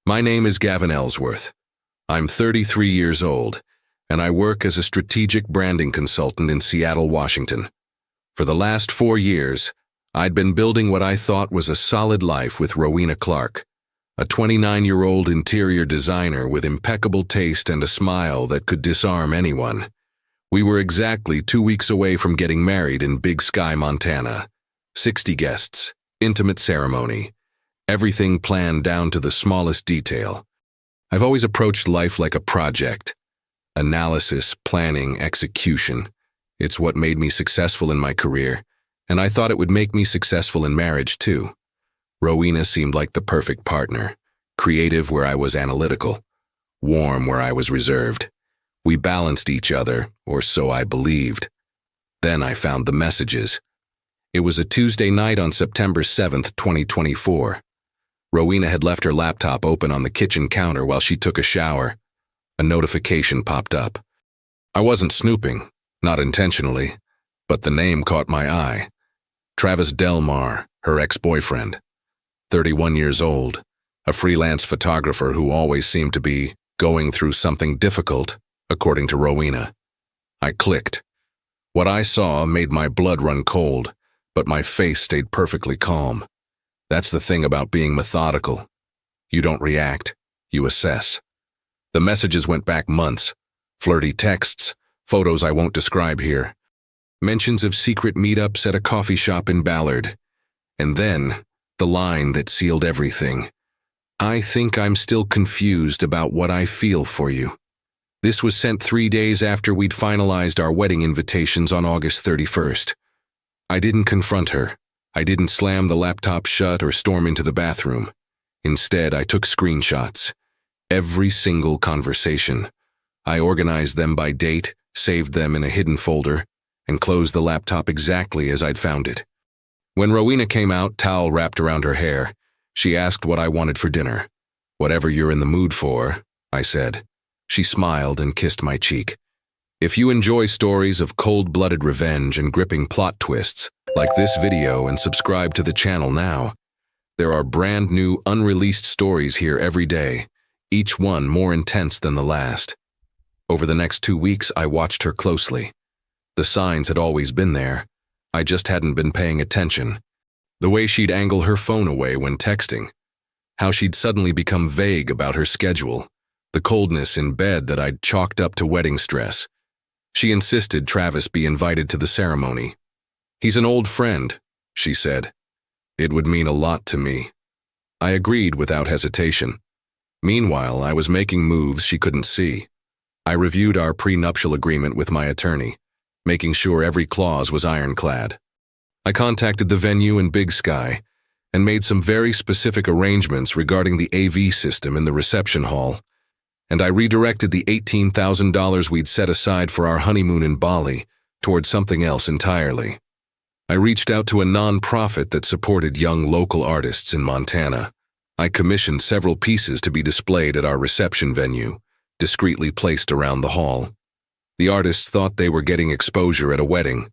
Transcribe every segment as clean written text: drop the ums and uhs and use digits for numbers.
My name is Gavin Ellsworth. I'm 33 years old, and I work as a strategic branding consultant in Seattle, Washington. For the last 4 years, I'd been building what I thought was a solid life with Rowena Clark, a 29-year-old interior designer with impeccable taste and a smile that could disarm anyone. We were exactly 2 weeks away from getting married in Big Sky, Montana. 60 guests, intimate ceremony, everything planned down to the smallest detail. I've always approached life like a project. Analysis, planning, execution. It's what made me successful in my career, and I thought it would make me successful in marriage too. Rowena seemed like the perfect partner, creative where I was analytical, warm where I was reserved. We balanced each other, or so I believed. Then I found the messages. It was a Tuesday night on September 7th, 2024. Rowena had left her laptop open on the kitchen counter while she took a shower. A notification popped up. I wasn't snooping, not intentionally, but the name caught my eye. Travis Delmar, her ex-boyfriend. 31 years old, a freelance photographer who always seemed to be going through something difficult, according to Rowena. I clicked. What I saw made my blood run cold, but my face stayed perfectly calm. That's the thing about being methodical. You don't react, you assess. The messages went back months. Flirty texts, photos I won't describe here. Mentions of secret meetups at a coffee shop in Ballard. And then, the line that sealed everything. I think I'm still confused about what I feel for you. This was sent 3 days after we'd finalized our wedding invitations on August 31st. I didn't confront her. I didn't slam the laptop shut or storm into the bathroom. Instead, I took screenshots. Every single conversation. I organized them by date, saved them in a hidden folder, and closed the laptop exactly as I'd found it. When Rowena came out, towel wrapped around her hair, she asked what I wanted for dinner. "Whatever you're in the mood for," I said. She smiled and kissed my cheek. If you enjoy stories of cold-blooded revenge and gripping plot twists, like this video and subscribe to the channel now. There are brand new, unreleased stories here every day, each one more intense than the last. Over the next 2 weeks, I watched her closely. The signs had always been there. I just hadn't been paying attention. The way she'd angle her phone away when texting. How she'd suddenly become vague about her schedule. The coldness in bed that I'd chalked up to wedding stress. She insisted Travis be invited to the ceremony. "He's an old friend," she said. It would mean a lot to me. I agreed without hesitation. Meanwhile, I was making moves she couldn't see. I reviewed our prenuptial agreement with my attorney, making sure every clause was ironclad. I contacted the venue in Big Sky and made some very specific arrangements regarding the AV system in the reception hall, and I redirected the $18,000 we'd set aside for our honeymoon in Bali toward something else entirely. I reached out to a non-profit that supported young local artists in Montana. I commissioned several pieces to be displayed at our reception venue, discreetly placed around the hall. The artists thought they were getting exposure at a wedding.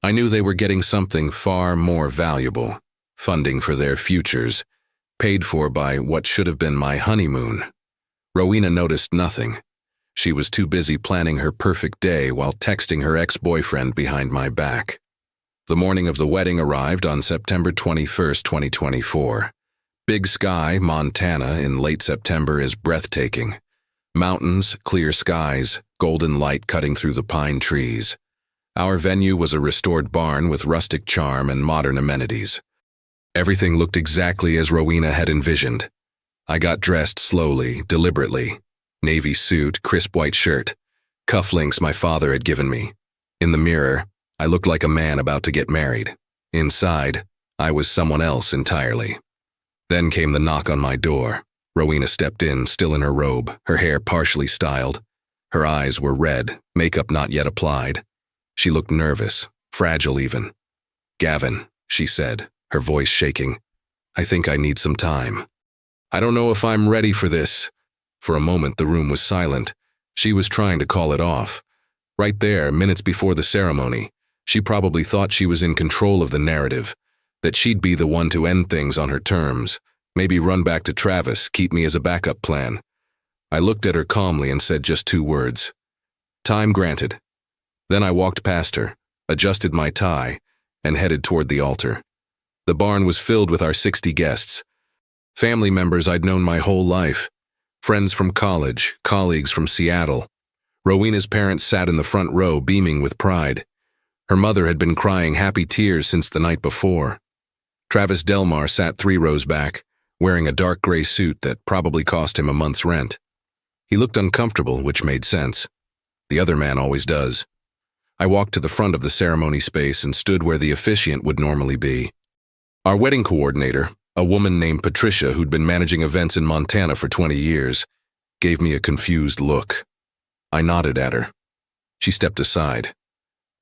I knew they were getting something far more valuable, funding for their futures, paid for by what should have been my honeymoon. Rowena noticed nothing. She was too busy planning her perfect day while texting her ex-boyfriend behind my back. The morning of the wedding arrived on September 21st, 2024. Big Sky, Montana, in late September is breathtaking. Mountains, clear skies, golden light cutting through the pine trees. Our venue was a restored barn with rustic charm and modern amenities. Everything looked exactly as Rowena had envisioned. I got dressed slowly, deliberately. Navy suit, crisp white shirt, cufflinks my father had given me. In the mirror, I looked like a man about to get married. Inside, I was someone else entirely. Then came the knock on my door. Rowena stepped in, still in her robe, her hair partially styled. Her eyes were red, makeup not yet applied. She looked nervous, fragile even. "Gavin," she said, her voice shaking. "I think I need some time. I don't know if I'm ready for this." For a moment, the room was silent. She was trying to call it off. Right there, minutes before the ceremony, she probably thought she was in control of the narrative, that she'd be the one to end things on her terms, Maybe run back to Travis, keep me as a backup plan. I looked at her calmly and said just 2 words. Time granted. Then I walked past her, adjusted my tie, and headed toward the altar. The barn was filled with our 60 guests. Family members I'd known my whole life. Friends from college, colleagues from Seattle. Rowena's parents sat in the front row, beaming with pride. Her mother had been crying happy tears since the night before. Travis Delmar sat 3 rows back, wearing a dark gray suit that probably cost him a month's rent. He looked uncomfortable, which made sense. The other man always does. I walked to the front of the ceremony space and stood where the officiant would normally be. Our wedding coordinator, a woman named Patricia who'd been managing events in Montana for 20 years, gave me a confused look. I nodded at her. She stepped aside.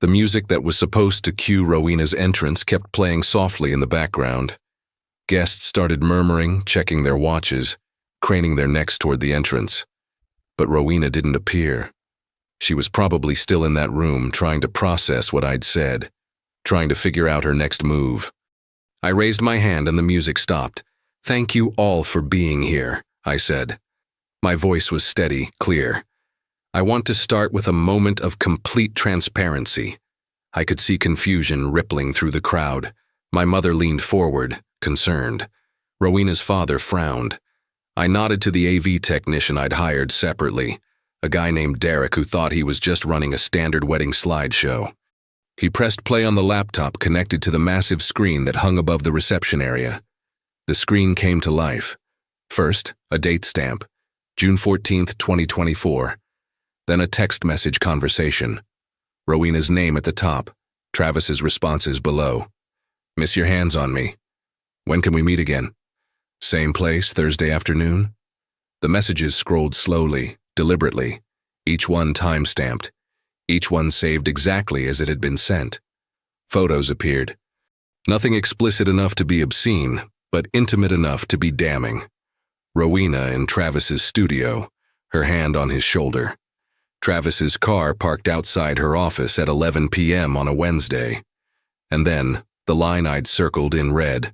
The music that was supposed to cue Rowena's entrance kept playing softly in the background. Guests started murmuring, checking their watches, craning their necks toward the entrance. But Rowena didn't appear. She was probably still in that room, trying to process what I'd said, trying to figure out her next move. I raised my hand and the music stopped. "Thank you all for being here," I said. My voice was steady, clear. I want to start with a moment of complete transparency. I could see confusion rippling through the crowd. My mother leaned forward, concerned. Rowena's father frowned. I nodded to the AV technician I'd hired separately, a guy named Derek who thought he was just running a standard wedding slideshow. He pressed play on the laptop connected to the massive screen that hung above the reception area. The screen came to life. First, a date stamp, June 14th, 2024. Then a text message conversation. Rowena's name at the top, Travis's responses below. "Miss your hands on me. When can we meet again? Same place, Thursday afternoon?" The messages scrolled slowly, deliberately, each one time-stamped, each one saved exactly as it had been sent. Photos appeared. Nothing explicit enough to be obscene, but intimate enough to be damning. Rowena in Travis's studio, her hand on his shoulder. Travis's car parked outside her office at 11 p.m. on a Wednesday. And then, the line I'd circled in red.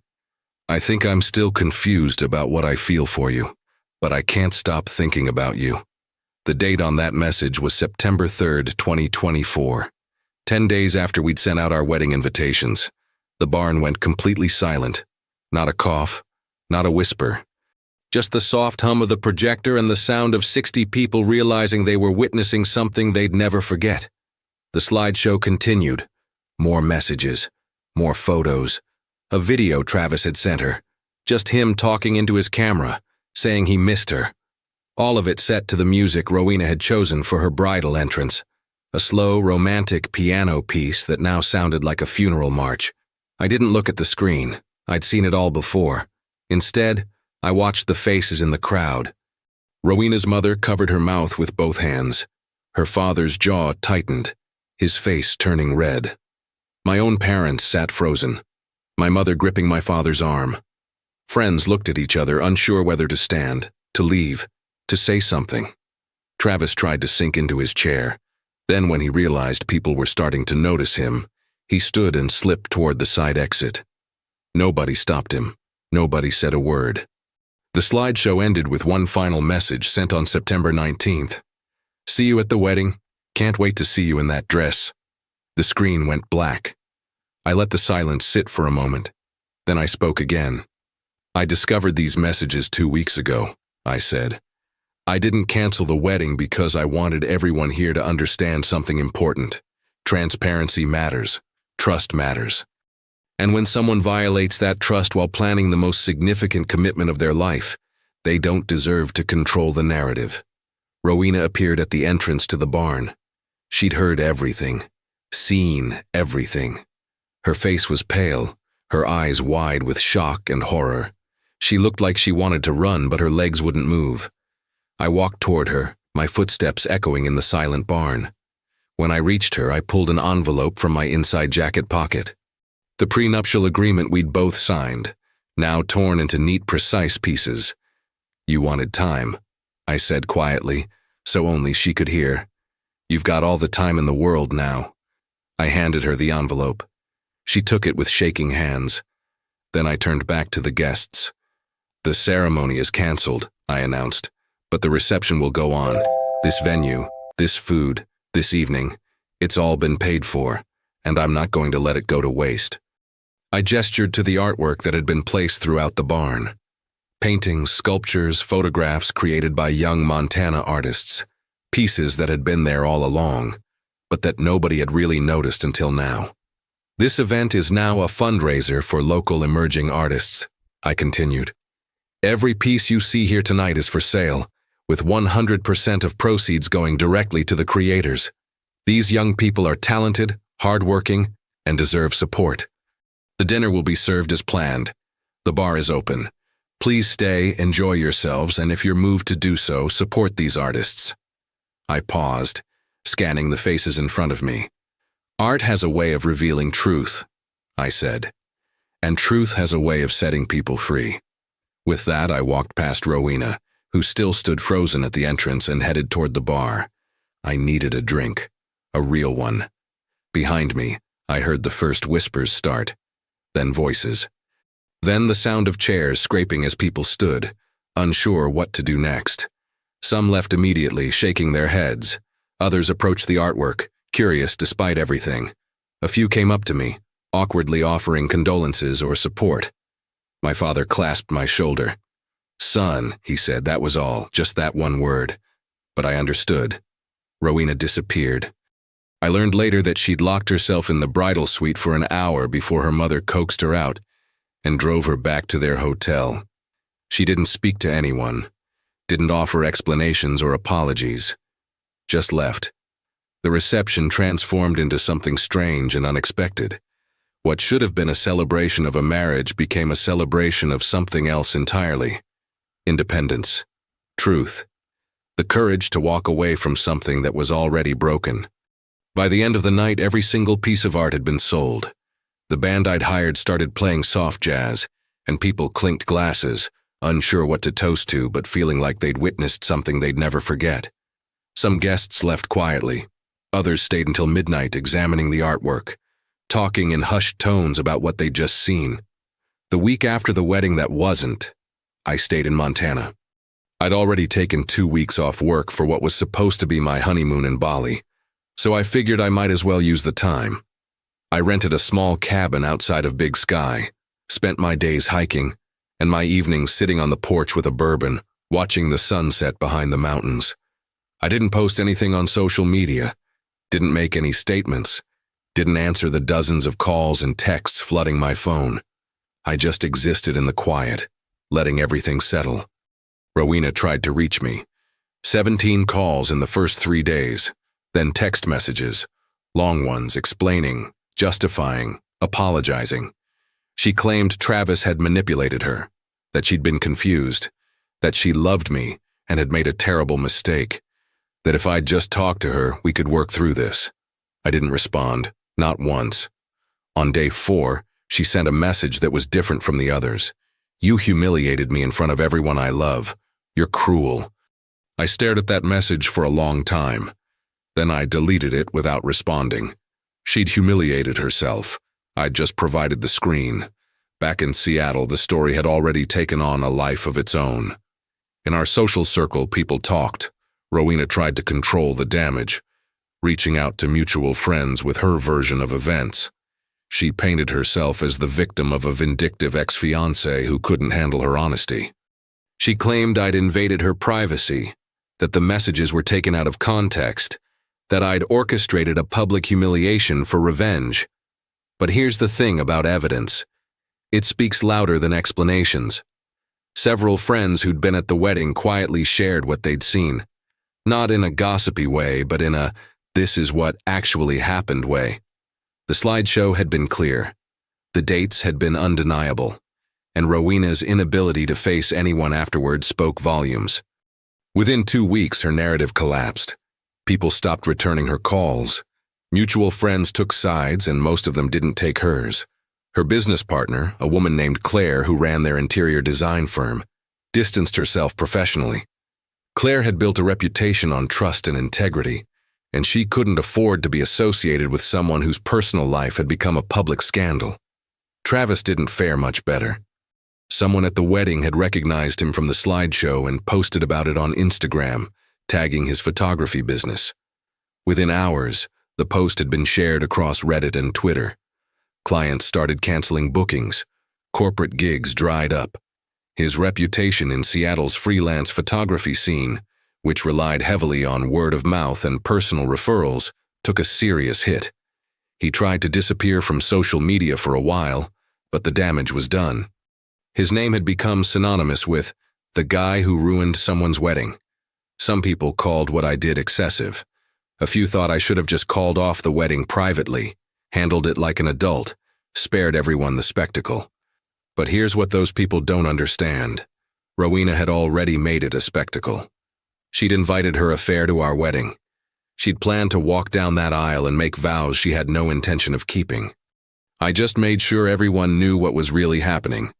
"I think I'm still confused about what I feel for you, but I can't stop thinking about you." The date on that message was September 3rd, 2024. 10 days after we'd sent out our wedding invitations. The barn went completely silent. Not a cough, not a whisper. Just the soft hum of the projector and the sound of 60 people realizing they were witnessing something they'd never forget. The slideshow continued. More messages, more photos. A video Travis had sent her. Just him talking into his camera, saying he missed her. All of it set to the music Rowena had chosen for her bridal entrance. A slow, romantic piano piece that now sounded like a funeral march. I didn't look at the screen. I'd seen it all before. Instead, I watched the faces in the crowd. Rowena's mother covered her mouth with both hands. Her father's jaw tightened, his face turning red. My own parents sat frozen, my mother gripping my father's arm. Friends looked at each other, unsure whether to stand, to leave, to say something. Travis tried to sink into his chair. Then when he realized people were starting to notice him, he stood and slipped toward the side exit. Nobody stopped him. Nobody said a word. The slideshow ended with one final message sent on September 19th. "See you at the wedding. Can't wait to see you in that dress." The screen went black. I let the silence sit for a moment. Then I spoke again. "I discovered these messages 2 weeks ago," I said. "I didn't cancel the wedding because I wanted everyone here to understand something important. Transparency matters. Trust matters. And when someone violates that trust while planning the most significant commitment of their life, they don't deserve to control the narrative." Rowena appeared at the entrance to the barn. She'd heard everything, seen everything. Her face was pale, her eyes wide with shock and horror. She looked like she wanted to run, but her legs wouldn't move. I walked toward her, my footsteps echoing in the silent barn. When I reached her, I pulled an envelope from my inside jacket pocket. The prenuptial agreement we'd both signed, now torn into neat, precise pieces. "You wanted time," I said quietly, so only she could hear. "You've got all the time in the world now." I handed her the envelope. She took it with shaking hands. Then I turned back to the guests. "The ceremony is cancelled," I announced, "but the reception will go on. This venue, this food, this evening, it's all been paid for, and I'm not going to let it go to waste." I gestured to the artwork that had been placed throughout the barn. Paintings, sculptures, photographs created by young Montana artists, pieces that had been there all along, but that nobody had really noticed until now. "This event is now a fundraiser for local emerging artists," I continued. "Every piece you see here tonight is for sale, with 100% of proceeds going directly to the creators. These young people are talented, hardworking, and deserve support. The dinner will be served as planned. The bar is open. Please stay, enjoy yourselves, and if you're moved to do so, support these artists." I paused, scanning the faces in front of me. "Art has a way of revealing truth," I said, "and truth has a way of setting people free." With that, I walked past Rowena, who still stood frozen at the entrance, and headed toward the bar. I needed a drink, a real one. Behind me, I heard the first whispers start, then voices. Then the sound of chairs scraping as people stood, unsure what to do next. Some left immediately, shaking their heads. Others approached the artwork, curious despite everything. A few came up to me, awkwardly offering condolences or support. My father clasped my shoulder. "Son," he said, "that was all, just that one word." But I understood. Rowena disappeared. I learned later that she'd locked herself in the bridal suite for an hour before her mother coaxed her out and drove her back to their hotel. She didn't speak to anyone, didn't offer explanations or apologies, just left. The reception transformed into something strange and unexpected. What should have been a celebration of a marriage became a celebration of something else entirely. Independence. Truth. The courage to walk away from something that was already broken. By the end of the night, every single piece of art had been sold. The band I'd hired started playing soft jazz, and people clinked glasses, unsure what to toast to but feeling like they'd witnessed something they'd never forget. Some guests left quietly. Others stayed until midnight examining the artwork, talking in hushed tones about what they'd just seen. The week after the wedding that wasn't, I stayed in Montana. I'd already taken 2 weeks off work for what was supposed to be my honeymoon in Bali, so I figured I might as well use the time. I rented a small cabin outside of Big Sky, spent my days hiking, and my evenings sitting on the porch with a bourbon, watching the sunset behind the mountains. I didn't post anything on social media, didn't make any statements, didn't answer the dozens of calls and texts flooding my phone. I just existed in the quiet, letting everything settle. Rowena tried to reach me. 17 calls in the first 3 days. Then text messages, long ones explaining, justifying, apologizing. She claimed Travis had manipulated her, that she'd been confused, that she loved me and had made a terrible mistake, that if I'd just talked to her, we could work through this. I didn't respond, not once. On day 4, she sent a message that was different from the others. "You humiliated me in front of everyone I love. You're cruel." I stared at that message for a long time. Then I deleted it without responding. She'd humiliated herself. I'd just provided the screen. Back in Seattle, the story had already taken on a life of its own. In our social circle, people talked. Rowena tried to control the damage, reaching out to mutual friends with her version of events. She painted herself as the victim of a vindictive ex-fiancé who couldn't handle her honesty. She claimed I'd invaded her privacy, that the messages were taken out of context, that I'd orchestrated a public humiliation for revenge. But here's the thing about evidence. It speaks louder than explanations. Several friends who'd been at the wedding quietly shared what they'd seen. Not in a gossipy way, but in a "this is what actually happened" way. The slideshow had been clear. The dates had been undeniable. And Rowena's inability to face anyone afterward spoke volumes. Within 2 weeks, her narrative collapsed. People stopped returning her calls. Mutual friends took sides, and most of them didn't take hers. Her business partner, a woman named Claire who ran their interior design firm, distanced herself professionally. Claire had built a reputation on trust and integrity, and she couldn't afford to be associated with someone whose personal life had become a public scandal. Travis didn't fare much better. Someone at the wedding had recognized him from the slideshow and posted about it on Instagram, tagging his photography business. Within hours, the post had been shared across Reddit and Twitter. Clients started canceling bookings. Corporate gigs dried up. His reputation in Seattle's freelance photography scene, which relied heavily on word of mouth and personal referrals, took a serious hit. He tried to disappear from social media for a while, but the damage was done. His name had become synonymous with the guy who ruined someone's wedding. Some people called what I did excessive. A few thought I should have just called off the wedding privately, handled it like an adult, spared everyone the spectacle. But here's what those people don't understand. Rowena had already made it a spectacle. She'd invited her affair to our wedding. She'd planned to walk down that aisle and make vows she had no intention of keeping. I just made sure everyone knew what was really happening.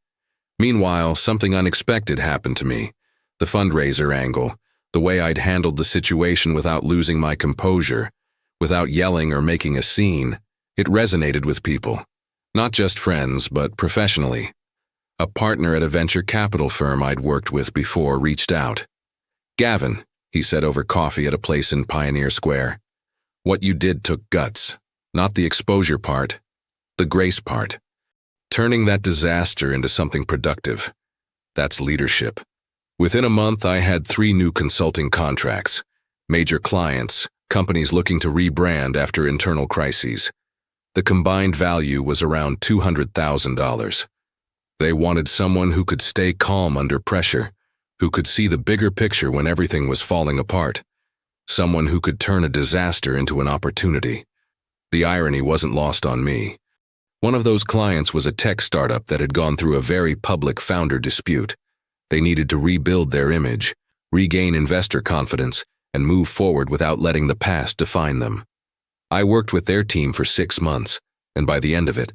Meanwhile, something unexpected happened to me. The fundraiser angle, the way I'd handled the situation without losing my composure, without yelling or making a scene, it resonated with people. Not just friends, but professionally. A partner at a venture capital firm I'd worked with before reached out. "Gavin," he said over coffee at a place in Pioneer Square, "what you did took guts. Not the exposure part, the grace part. Turning that disaster into something productive. That's leadership." Within a month, I had 3 new consulting contracts. Major clients, companies looking to rebrand after internal crises. The combined value was around $200,000. They wanted someone who could stay calm under pressure, who could see the bigger picture when everything was falling apart. Someone who could turn a disaster into an opportunity. The irony wasn't lost on me. One of those clients was a tech startup that had gone through a very public founder dispute. They needed to rebuild their image, regain investor confidence, and move forward without letting the past define them. I worked with their team for 6 months, and by the end of it,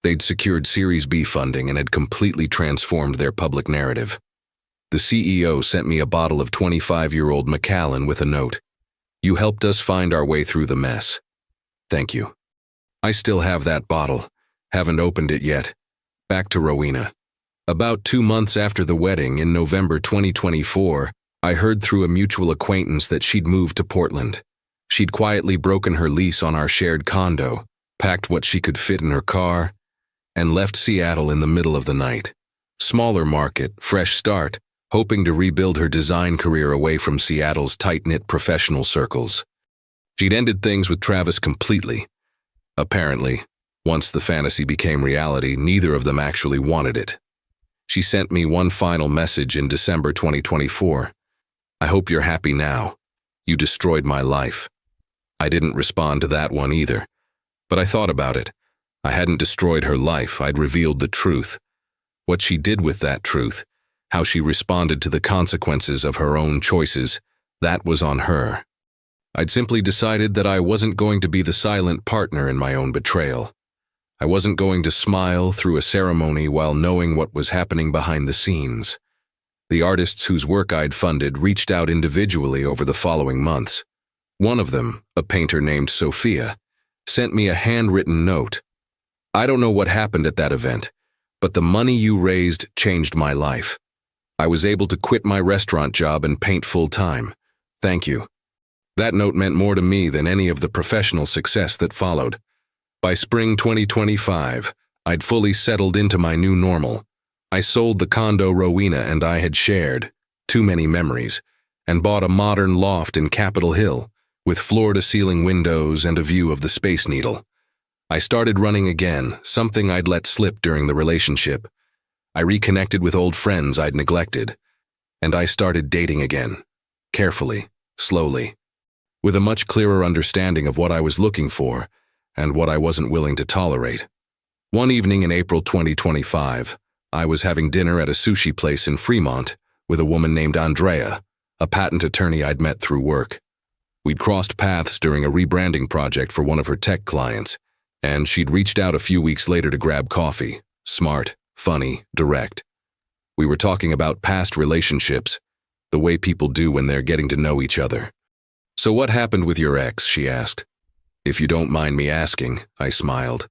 they'd secured Series B funding and had completely transformed their public narrative. The CEO sent me a bottle of 25-year-old Macallan with a note. "You helped us find our way through the mess. Thank you." I still have that bottle. Haven't opened it yet. Back to Rowena. About 2 months after the wedding, in November 2024, I heard through a mutual acquaintance that she'd moved to Portland. She'd quietly broken her lease on our shared condo, packed what she could fit in her car, and left Seattle in the middle of the night. Smaller market, fresh start, hoping to rebuild her design career away from Seattle's tight-knit professional circles. She'd ended things with Travis completely. Apparently, once the fantasy became reality, neither of them actually wanted it. She sent me one final message in December 2024. "I hope you're happy now. You destroyed my life." I didn't respond to that one either, but I thought about it. I hadn't destroyed her life, I'd revealed the truth. What she did with that truth, how she responded to the consequences of her own choices, that was on her. I'd simply decided that I wasn't going to be the silent partner in my own betrayal. I wasn't going to smile through a ceremony while knowing what was happening behind the scenes. The artists whose work I'd funded reached out individually over the following months. One of them, a painter named Sophia, sent me a handwritten note. "I don't know what happened at that event, but the money you raised changed my life. I was able to quit my restaurant job and paint full-time. Thank you." That note meant more to me than any of the professional success that followed. By spring 2025, I'd fully settled into my new normal. I sold the condo Rowena and I had shared, too many memories, and bought a modern loft in Capitol Hill, with floor-to-ceiling windows and a view of the Space Needle. I started running again, something I'd let slip during the relationship. I reconnected with old friends I'd neglected, and I started dating again, carefully, slowly, with a much clearer understanding of what I was looking for and what I wasn't willing to tolerate. One evening in April 2025, I was having dinner at a sushi place in Fremont with a woman named Andrea, a patent attorney I'd met through work. We'd crossed paths during a rebranding project for one of her tech clients, and she'd reached out a few weeks later to grab coffee. Smart, funny, direct. We were talking about past relationships, the way people do when they're getting to know each other. "So what happened with your ex?" she asked. "If you don't mind me asking," I smiled.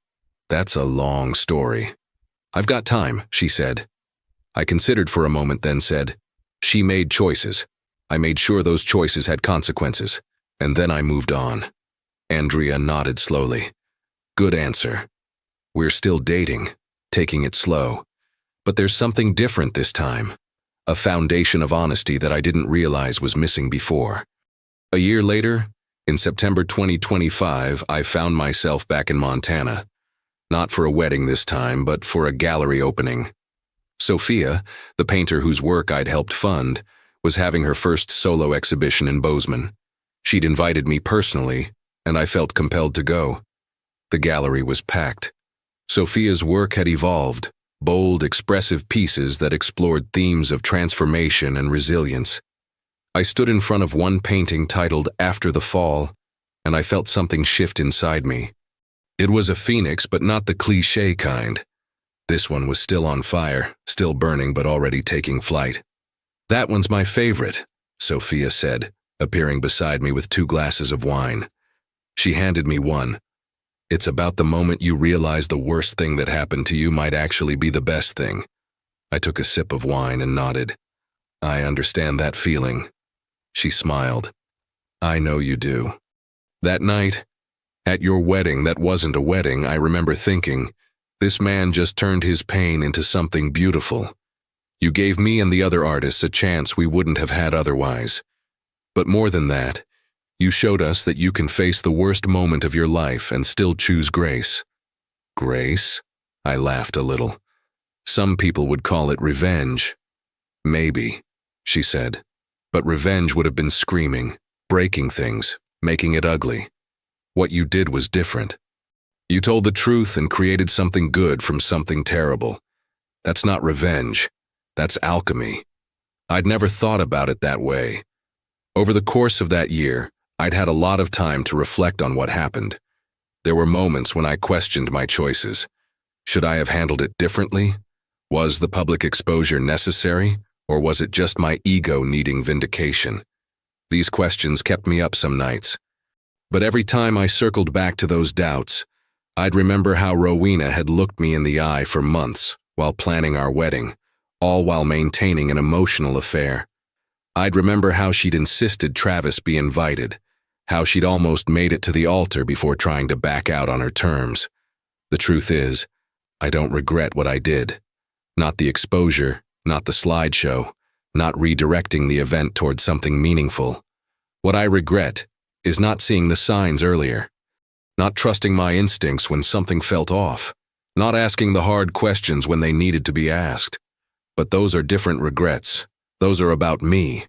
"That's a long story." "I've got time," she said. I considered for a moment, then said, "She made choices. I made sure those choices had consequences. And then I moved on." Andrea nodded slowly. "Good answer. We're still dating, taking it slow. But there's something different this time. A foundation of honesty that I didn't realize was missing before." A year later, in September 2025, I found myself back in Montana. Not for a wedding this time, but for a gallery opening. Sophia, the painter whose work I'd helped fund, was having her first solo exhibition in Bozeman. She'd invited me personally, and I felt compelled to go. The gallery was packed. Sophia's work had evolved, bold, expressive pieces that explored themes of transformation and resilience. I stood in front of one painting titled "After the Fall," and I felt something shift inside me. It was a phoenix, but not the cliché kind. This one was still on fire, still burning, but already taking flight. "That one's my favorite," Sophia said, appearing beside me with 2 glasses of wine. She handed me one. "It's about the moment you realize the worst thing that happened to you might actually be the best thing." I took a sip of wine and nodded. "I understand that feeling." She smiled. "I know you do." That night, at your wedding that wasn't a wedding, I remember thinking, this man just turned his pain into something beautiful. You gave me and the other artists a chance we wouldn't have had otherwise. But more than that, you showed us that you can face the worst moment of your life and still choose grace. Grace? I laughed a little. Some people would call it revenge. Maybe, she said. But revenge would have been screaming, breaking things, making it ugly. What you did was different. You told the truth and created something good from something terrible. That's not revenge. That's alchemy. I'd never thought about it that way. Over the course of that year, I'd had a lot of time to reflect on what happened. There were moments when I questioned my choices. Should I have handled it differently? Was the public exposure necessary, or was it just my ego needing vindication? These questions kept me up some nights. But every time I circled back to those doubts, I'd remember how Rowena had looked me in the eye for months while planning our wedding, all while maintaining an emotional affair. I'd remember how she'd insisted Travis be invited, how she'd almost made it to the altar before trying to back out on her terms. The truth is, I don't regret what I did. Not the exposure, not the slideshow, not redirecting the event toward something meaningful. What I regret is not seeing the signs earlier, not trusting my instincts when something felt off, not asking the hard questions when they needed to be asked. But those are different regrets. Those are about me,